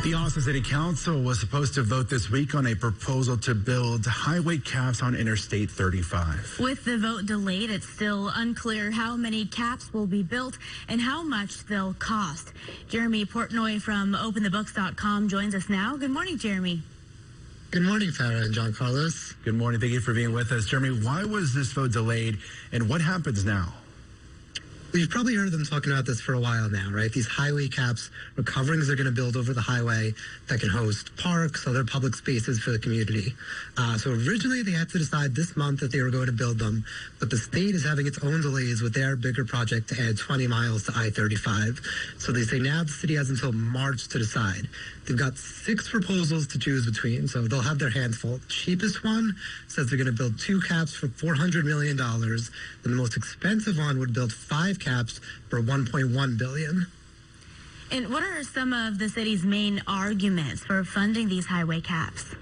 The Austin City Council was supposed to vote this week on a proposal to build highway caps on Interstate 35. With the vote delayed, it's still unclear how many caps will be built and how much they'll cost. Jeremy Portnoy from OpenTheBooks.com joins us now. Good morning, Jeremy. Good morning, Farah and John Carlos. Good morning. Thank you for being with us. Jeremy, why was this vote delayed and what happens now? You've probably heard them talking about this for a while now, right? These highway caps are coverings they're going to build over the highway that can host parks, other public spaces for the community. So originally they had to decide this month that they were going to build them, but the state is having its own delays with their bigger project to add 20 miles to I-35. So they say now the city has until March to decide. They've got 6 proposals to choose between, so they'll have their hands full. The cheapest one says they're going to build 2 caps for $400 million. Then the most expensive one would build 5 caps for $1.1 billion. And what are some of the city's main arguments for funding these highway caps?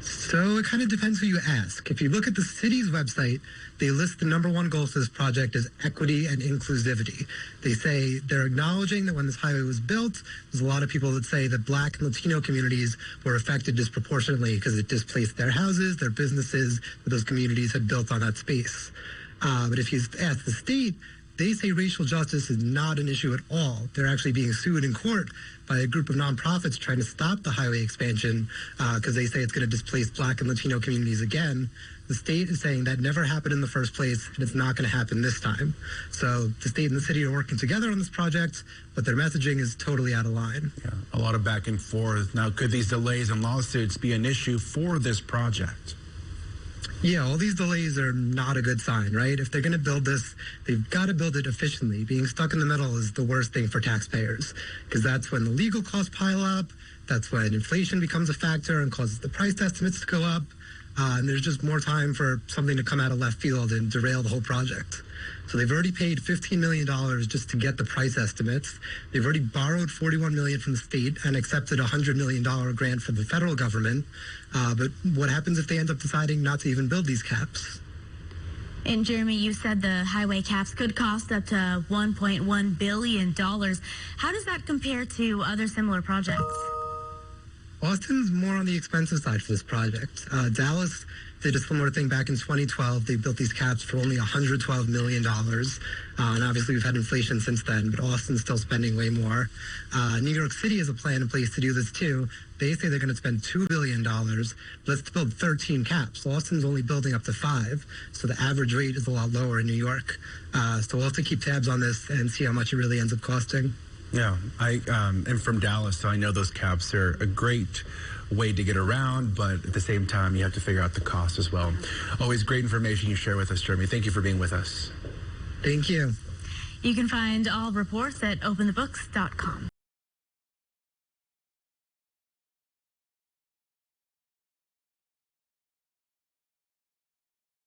So it kind of depends who you ask. If you look at the city's website, they list the #1 goal for this project as equity and inclusivity. They say they're acknowledging that when this highway was built, there's a lot of people that say that Black and Latino communities were affected disproportionately because it displaced their houses, their businesses that those communities had built on that space. But if you ask the state, they say racial justice is not an issue at all. They're actually being sued in court by a group of nonprofits trying to stop the highway expansion because they say it's going to displace Black and Latino communities again. The state is saying that never happened in the first place, and it's not going to happen this time. So the state and the city are working together on this project, but their messaging is totally out of line. Yeah, a lot of back and forth. Now, could these delays and lawsuits be an issue for this project? Yeah, all these delays are not a good sign, right? If they're going to build this, they've got to build it efficiently. Being stuck in the middle is the worst thing for taxpayers because that's when the legal costs pile up. That's when inflation becomes a factor and causes the price estimates to go up. And there's just more time for something to come out of left field and derail the whole project. So they've already paid $15 million just to get the price estimates. They've already borrowed $41 million from the state and accepted a $100 million grant from the federal government. But what happens if they end up deciding not to even build these caps? And Jeremy, you said the highway caps could cost up to $1.1 billion. How does that compare to other similar projects? Austin's more on the expensive side for this project. Dallas did a similar thing back in 2012. They built these caps for only $112 million. And obviously we've had inflation since then, but Austin's still spending way more. New York City has a plan in place to do this too. They say they're going to spend $2 billion. Let's build 13 caps. Austin's only building up to 5, so the average rate is a lot lower in New York. So we'll have to keep tabs on this and see how much it really ends up costing. Yeah, I am from Dallas, so I know those caps are a great way to get around, but at the same time, you have to figure out the cost as well. Always great information you share with us, Jeremy. Thank you for being with us. Thank you. You can find all reports at OpenTheBooks.com.